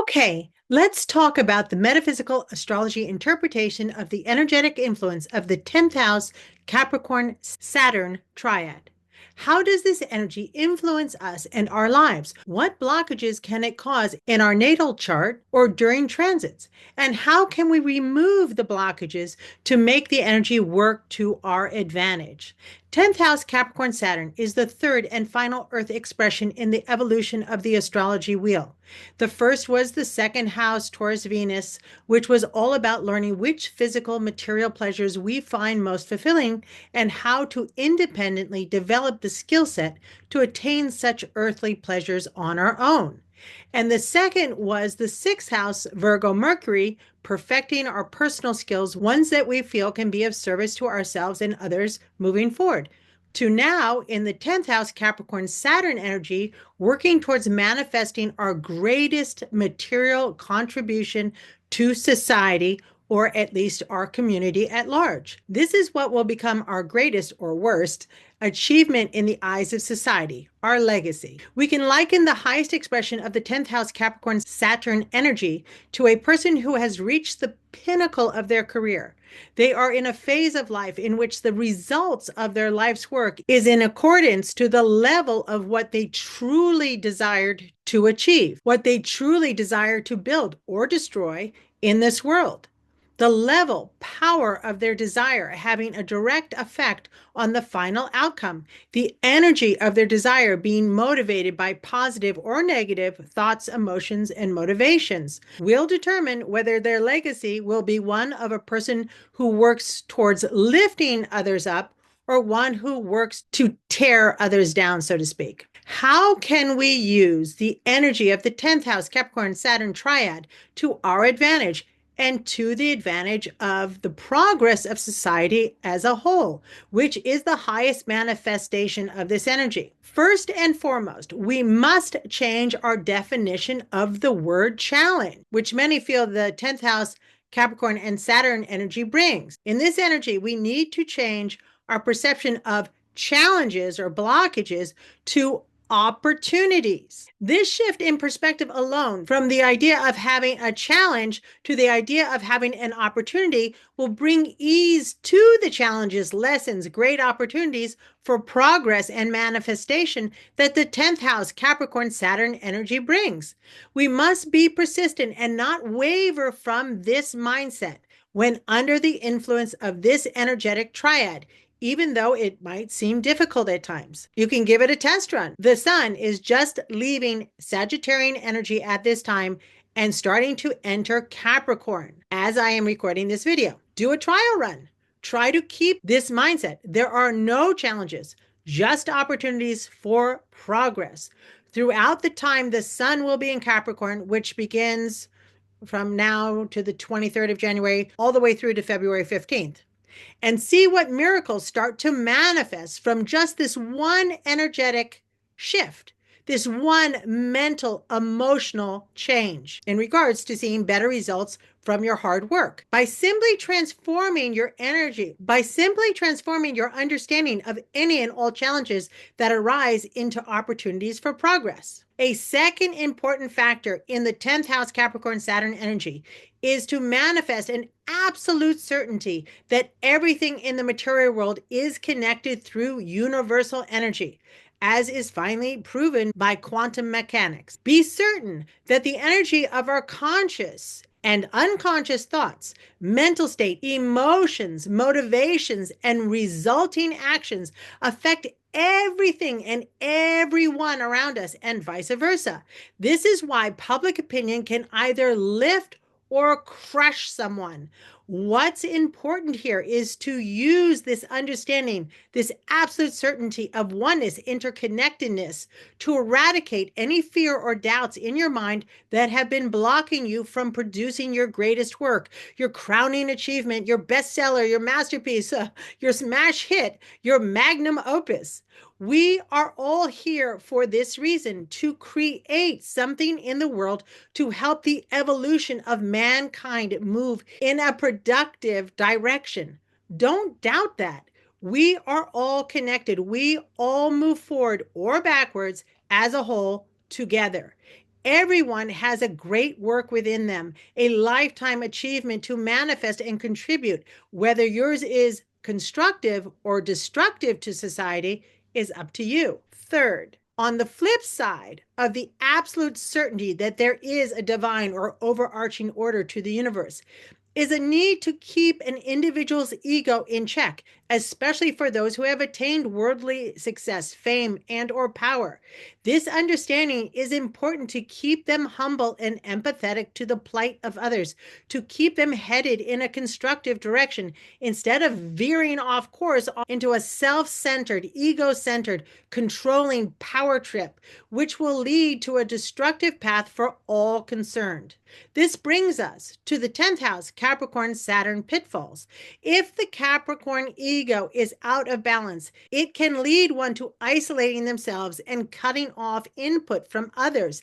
Okay, let's talk about the metaphysical astrology interpretation of the energetic influence of the 10th house Capricorn Saturn triad. How does this energy influence us and our lives? What blockages can it cause in our natal chart or during transits? And how can we remove the blockages to make the energy work to our advantage? 10th house Capricorn Saturn is the third and final Earth expression in the evolution of the astrology wheel. The first was the second house, Taurus Venus, which was all about learning which physical material pleasures we find most fulfilling and how to independently develop the skill set to attain such earthly pleasures on our own. And the second was the sixth house, Virgo Mercury, perfecting our personal skills, ones that we feel can be of service to ourselves and others moving forward. To now, in the 10th house, Capricorn Saturn energy, working towards manifesting our greatest material contribution to society, or at least our community at large. This is what will become our greatest or worst achievement in the eyes of society, our legacy. We can liken the highest expression of the 10th house Capricorn Saturn energy to a person who has reached the pinnacle of their career. They are in a phase of life in which the results of their life's work is in accordance to the level of what they truly desired to achieve, what they truly desire to build or destroy in this world. The level, power of their desire having a direct effect on the final outcome, the energy of their desire being motivated by positive or negative thoughts, emotions, and motivations will determine whether their legacy will be one of a person who works towards lifting others up or one who works to tear others down, so to speak. How can we use the energy of the 10th house Capricorn Saturn triad to our advantage and to the advantage of the progress of society as a whole, which is the highest manifestation of this energy? First and foremost, we must change our definition of the word challenge, which many feel the 10th house Capricorn and Saturn energy brings. In this energy, we need to change our perception of challenges or blockages to opportunities. This shift in perspective alone, from the idea of having a challenge to the idea of having an opportunity, will bring ease to the challenges, lessons, great opportunities for progress and manifestation that the 10th house Capricorn Saturn energy brings. We must be persistent and not waver from this mindset when under the influence of this energetic triad, even though it might seem difficult at times. You can give it a test run. The sun is just leaving Sagittarian energy at this time and starting to enter Capricorn as I am recording this video. Do a trial run. Try to keep this mindset. There are no challenges, just opportunities for progress. Throughout the time, the sun will be in Capricorn, which begins from now to the 23rd of January, all the way through to February 15th. And see what miracles start to manifest from just this one energetic shift, this one mental, emotional change in regards to seeing better results from your hard work. By simply transforming your energy, by simply transforming your understanding of any and all challenges that arise into opportunities for progress. A second important factor in the 10th house Capricorn Saturn energy is to manifest an absolute certainty that everything in the material world is connected through universal energy, as is finally proven by quantum mechanics. Be certain that the energy of our conscious and unconscious thoughts, mental state, emotions, motivations, and resulting actions affect everything and everyone around us, and vice versa. This is why public opinion can either lift or crush someone. What's important here is to use this understanding, this absolute certainty of oneness, interconnectedness, to eradicate any fear or doubts in your mind that have been blocking you from producing your greatest work, your crowning achievement, your bestseller, your masterpiece, your smash hit, your magnum opus. We are all here for this reason, to create something in the world to help the evolution of mankind move in a productive direction. Don't doubt that. We are all connected. We all move forward or backwards as a whole together. Everyone has a great work within them, a lifetime achievement to manifest and contribute. Whether yours is constructive or destructive to society is up to you. Third, on the flip side of the absolute certainty that there is a divine or overarching order to the universe, is a need to keep an individual's ego in check, especially for those who have attained worldly success, fame, and or power. This understanding is important to keep them humble and empathetic to the plight of others, to keep them headed in a constructive direction instead of veering off course into a self-centered, ego-centered, controlling power trip, which will lead to a destructive path for all concerned. This brings us to the 10th house, Capricorn Saturn pitfalls. If the Capricorn ego is out of balance, it can lead one to isolating themselves and cutting off input from others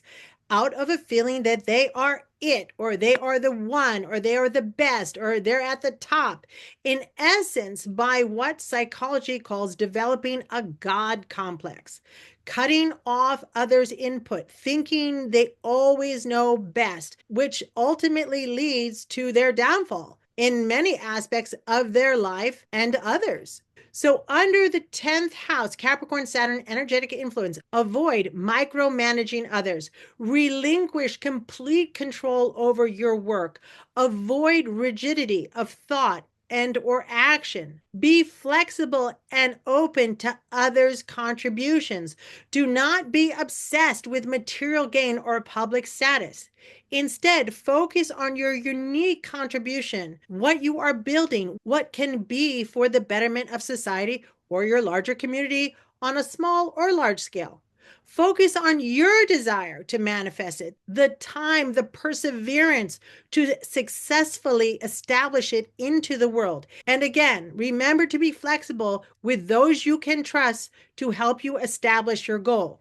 out of a feeling that they are it, or they are the one, or they are the best, or they're at the top. In essence, by what psychology calls developing a God complex, cutting off others' input, thinking they always know best, which ultimately leads to their downfall in many aspects of their life and others. So, under the 10th house, Capricorn Saturn energetic influence, avoid micromanaging others, relinquish complete control over your work, avoid rigidity of thought and or action. Be flexible and open to others' contributions. Do not be obsessed with material gain or public status. Instead, focus on your unique contribution, what you are building, what can be for the betterment of society or your larger community on a small or large scale. Focus on your desire to manifest it, the time, the perseverance to successfully establish it into the world. And again, remember to be flexible with those you can trust to help you establish your goal.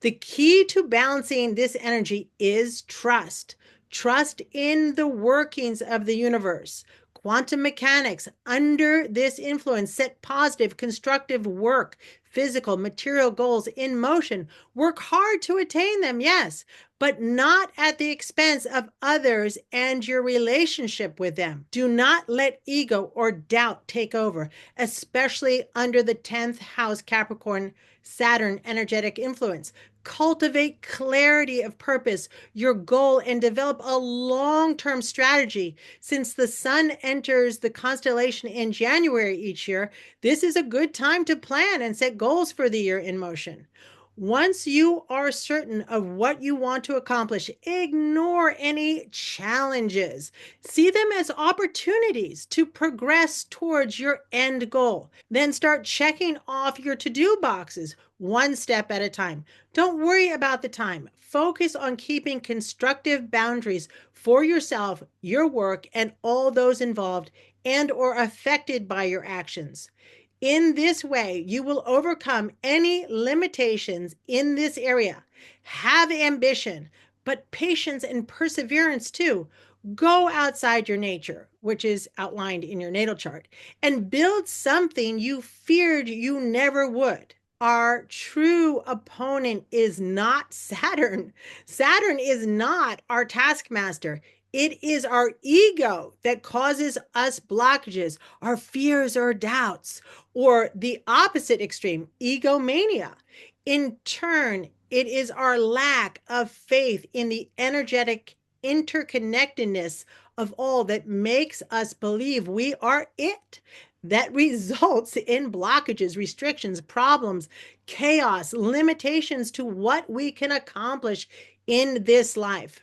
The key to balancing this energy is trust. Trust in the workings of the universe. Quantum mechanics, under this influence, set positive, constructive work, physical, material goals in motion. Work hard to attain them, yes, but not at the expense of others and your relationship with them. Do not let ego or doubt take over, especially under the 10th house Capricorn Saturn energetic influence. Cultivate clarity of purpose, your goal, and develop a long-term strategy. Since the sun enters the constellation in January each year, this is a good time to plan and set goals for the year in motion. Once you are certain of what you want to accomplish, ignore any challenges. See them as opportunities to progress towards your end goal. Then start checking off your to-do boxes one step at a time. Don't worry about the time. Focus on keeping constructive boundaries for yourself, your work, and all those involved and or affected by your actions. In this way, you will overcome any limitations in this area. Have ambition, but patience and perseverance too. Go outside your nature, which is outlined in your natal chart, and build something you feared you never would. Our true opponent is not Saturn. Saturn is not our taskmaster. It is our ego that causes us blockages, our fears or doubts, or the opposite extreme, egomania. In turn, it is our lack of faith in the energetic interconnectedness of all that makes us believe we are it. That results in blockages, restrictions, problems, chaos, limitations to what we can accomplish in this life.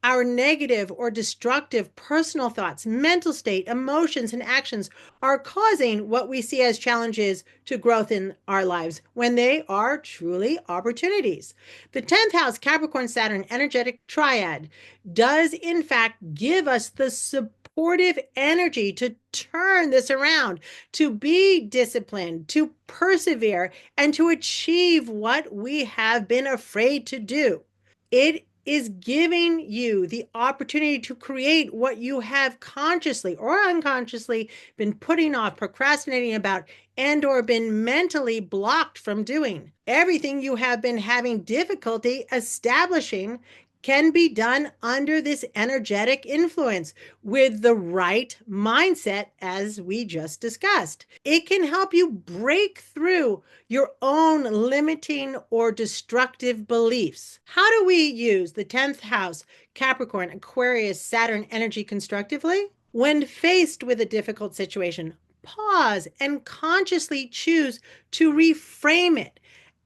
Our negative or destructive personal thoughts, mental state, emotions, and actions are causing what we see as challenges to growth in our lives when they are truly opportunities. The 10th house, Capricorn Saturn energetic triad, does in fact give us the supportive energy to turn this around, to be disciplined, to persevere, and to achieve what we have been afraid to do. It is giving you the opportunity to create what you have consciously or unconsciously been putting off, procrastinating about, and or been mentally blocked from doing. Everything you have been having difficulty establishing can be done under this energetic influence with the right mindset, as we just discussed. It can help you break through your own limiting or destructive beliefs. How do we use the 10th house, Capricorn, Aquarius, Saturn energy constructively? When faced with a difficult situation, pause and consciously choose to reframe it.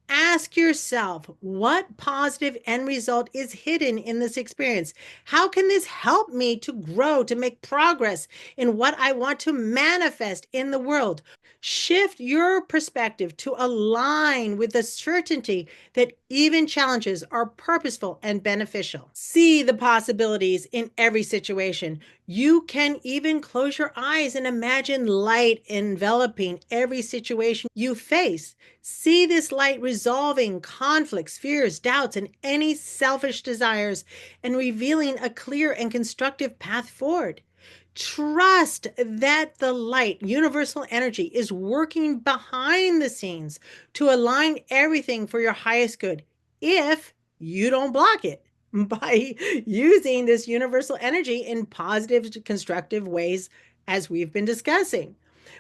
Ask yourself, what positive end result is hidden in this experience? How can this help me to grow, to make progress in what I want to manifest in the world? Shift your perspective to align with the certainty that even challenges are purposeful and beneficial. See the possibilities in every situation. You can even close your eyes and imagine light enveloping every situation you face. See this light resolving conflicts, fears, doubts, and any selfish desires, and revealing a clear and constructive path forward. Trust that the light, universal energy, is working behind the scenes to align everything for your highest good if you don't block it by using this universal energy in positive, constructive ways, as we've been discussing.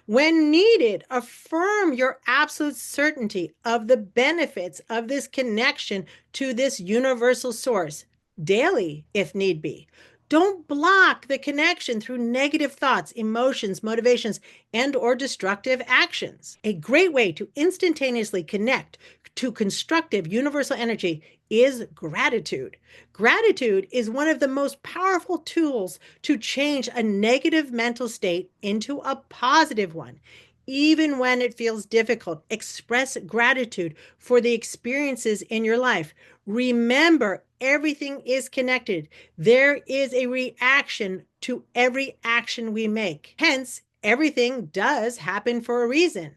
When needed, affirm your absolute certainty of the benefits of this connection to this universal source daily, if need be. Don't block the connection through negative thoughts, emotions, motivations, and or destructive actions. A great way to instantaneously connect to constructive universal energy is gratitude. Gratitude is one of the most powerful tools to change a negative mental state into a positive one. Even when it feels difficult, express gratitude for the experiences in your life. Remember, everything is connected. There is a reaction to every action we make. Hence, everything does happen for a reason.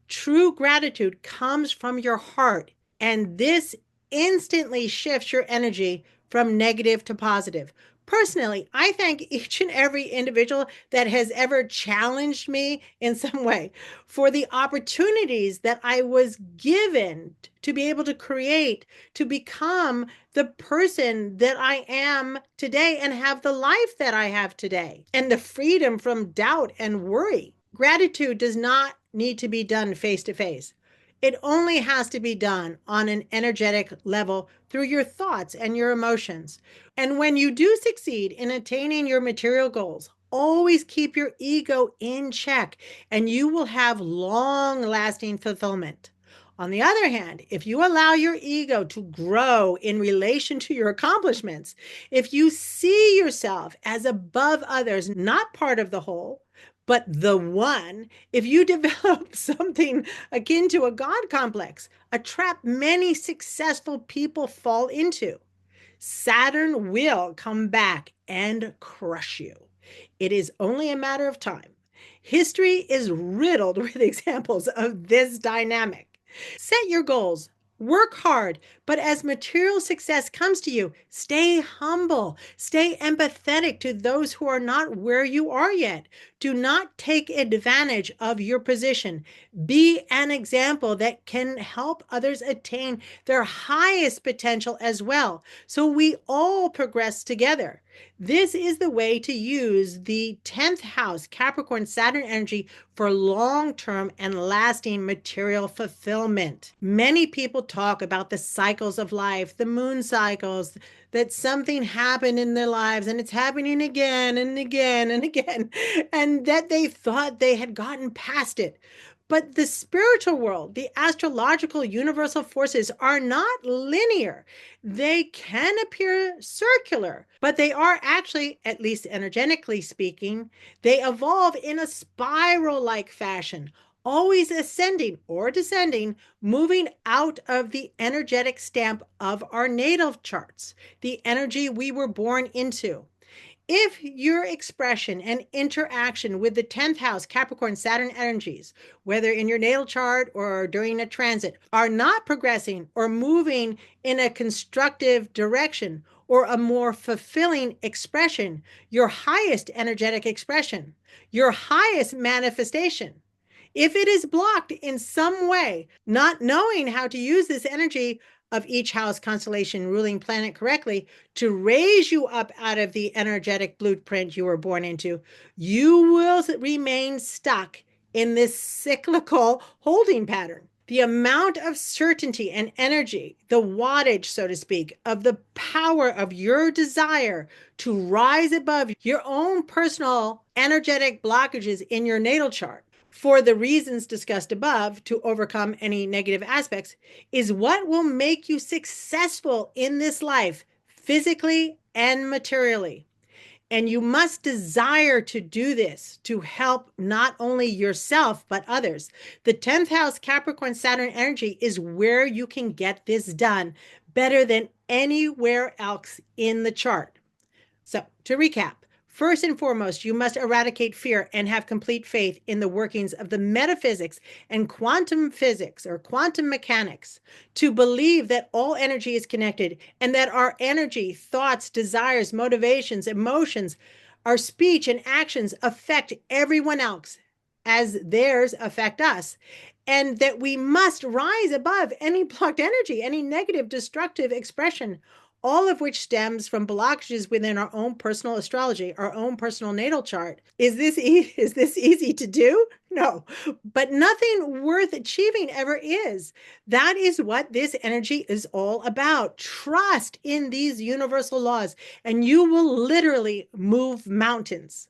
True gratitude comes from your heart, and this instantly shifts your energy from negative to positive. Personally, I thank each and every individual that has ever challenged me in some way for the opportunities that I was given to be able to create, to become the person that I am today and have the life that I have today, and the freedom from doubt and worry. Gratitude does not need to be done face to face. It only has to be done on an energetic level through your thoughts and your emotions. And when you do succeed in attaining your material goals, always keep your ego in check and you will have long-lasting fulfillment. On the other hand, if you allow your ego to grow in relation to your accomplishments, if you see yourself as above others, not part of the whole, but the one, if you develop something akin to a God complex, a trap many successful people fall into, Saturn will come back and crush you. It is only a matter of time. History is riddled with examples of this dynamic. Set your goals. Work hard, but as material success comes to you, stay humble, stay empathetic to those who are not where you are yet. Do not take advantage of your position. Be an example that can help others attain their highest potential as well, so we all progress together. This is the way to use the 10th house Capricorn Saturn energy for long-term and lasting material fulfillment. Many people talk about the cycles of life, the moon cycles, that something happened in their lives and it's happening again and again and again, and that they thought they had gotten past it. But the spiritual world, the astrological universal forces are not linear. They can appear circular, but they are actually, at least energetically speaking, they evolve in a spiral-like fashion, always ascending or descending, moving out of the energetic stamp of our natal charts, the energy we were born into. If your expression and interaction with the 10th house Capricorn Saturn energies, whether in your natal chart or during a transit, are not progressing or moving in a constructive direction or a more fulfilling expression, your highest energetic expression, your highest manifestation, if it is blocked in some way, not knowing how to use this energy of each house constellation ruling planet correctly to raise you up out of the energetic blueprint you were born into, you will remain stuck in this cyclical holding pattern. The amount of certainty and energy, the wattage, so to speak, of the power of your desire to rise above your own personal energetic blockages in your natal chart for the reasons discussed above to overcome any negative aspects is what will make you successful in this life, physically and materially. And you must desire to do this to help not only yourself, but others. The 10th house Capricorn Saturn energy is where you can get this done better than anywhere else in the chart. So, to recap, first and foremost, you must eradicate fear and have complete faith in the workings of the metaphysics and quantum physics or quantum mechanics to believe that all energy is connected and that our energy, thoughts, desires, motivations, emotions, our speech and actions affect everyone else as theirs affect us, and that we must rise above any blocked energy, any negative, destructive expression, all of which stems from blockages within our own personal astrology, our own personal natal chart. Is this easy to do? No, but nothing worth achieving ever is. That is what this energy is all about. Trust in these universal laws, and you will literally move mountains.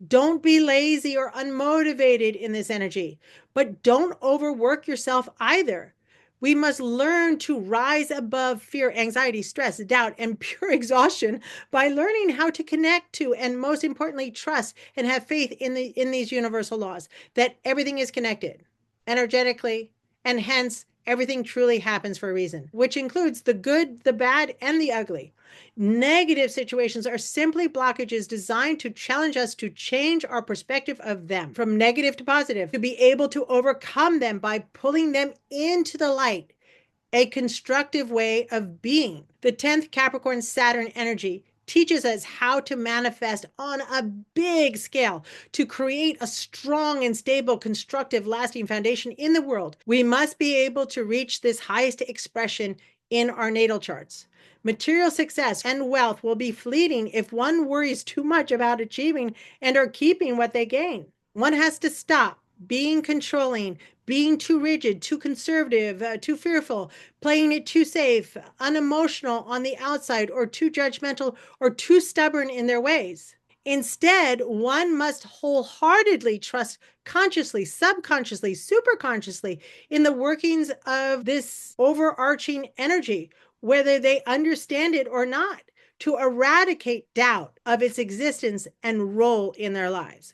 Don't be lazy or unmotivated in this energy, but don't overwork yourself either. We must learn to rise above fear, anxiety, stress, doubt, and pure exhaustion by learning how to connect to, and most importantly, trust and have faith in these universal laws that everything is connected energetically, and hence everything truly happens for a reason, which includes the good, the bad, and the ugly. Negative situations are simply blockages designed to challenge us to change our perspective of them from negative to positive, to be able to overcome them by pulling them into the light, a constructive way of being. The 10th Capricorn Saturn energy teaches us how to manifest on a big scale to create a strong and stable, constructive, lasting foundation in the world. We must be able to reach this highest expression in our natal charts. Material success and wealth will be fleeting if one worries too much about achieving and or keeping what they gain. One has to stop being controlling, being too rigid, too conservative, too fearful, playing it too safe, unemotional on the outside, or too judgmental, or too stubborn in their ways. Instead, one must wholeheartedly trust consciously, subconsciously, superconsciously in the workings of this overarching energy, whether they understand it or not, to eradicate doubt of its existence and role in their lives.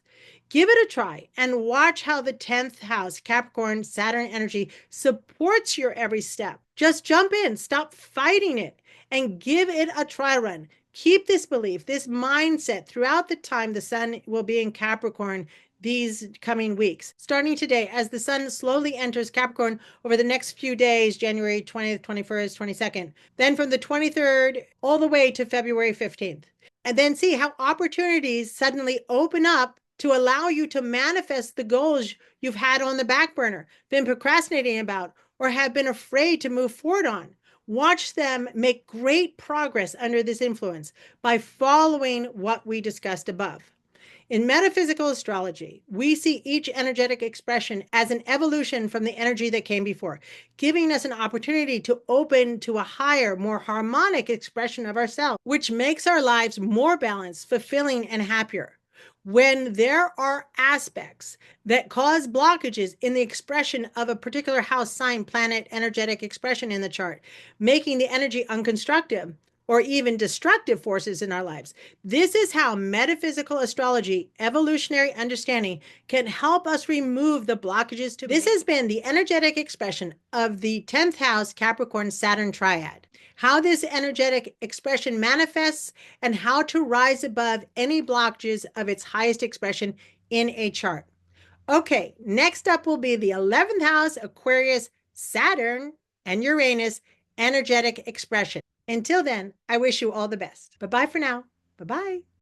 Give it a try and watch how the 10th house Capricorn Saturn energy supports your every step. Just jump in, stop fighting it, and give it a try run. Keep this belief, this mindset throughout the time the sun will be in Capricorn these coming weeks. Starting today, as the sun slowly enters Capricorn over the next few days, January 20th, 21st, 22nd, then from the 23rd all the way to February 15th. And then see how opportunities suddenly open up to allow you to manifest the goals you've had on the back burner, been procrastinating about, or have been afraid to move forward on. Watch them make great progress under this influence by following what we discussed above. In metaphysical astrology, we see each energetic expression as an evolution from the energy that came before, giving us an opportunity to open to a higher, more harmonic expression of ourselves, which makes our lives more balanced, fulfilling, and happier. When there are aspects that cause blockages in the expression of a particular house, sign, planet, energetic expression in the chart, making the energy unconstructive or even destructive forces in our lives. This is how metaphysical astrology, evolutionary understanding, can help us remove the blockages to. This has been the energetic expression of the 10th house Capricorn Saturn Triad. How this energetic expression manifests and how to rise above any blockages of its highest expression in a chart. Okay, next up will be the 11th house Aquarius Saturn and Uranus energetic expression. Until then, I wish you all the best. Bye-bye for now. Bye-bye.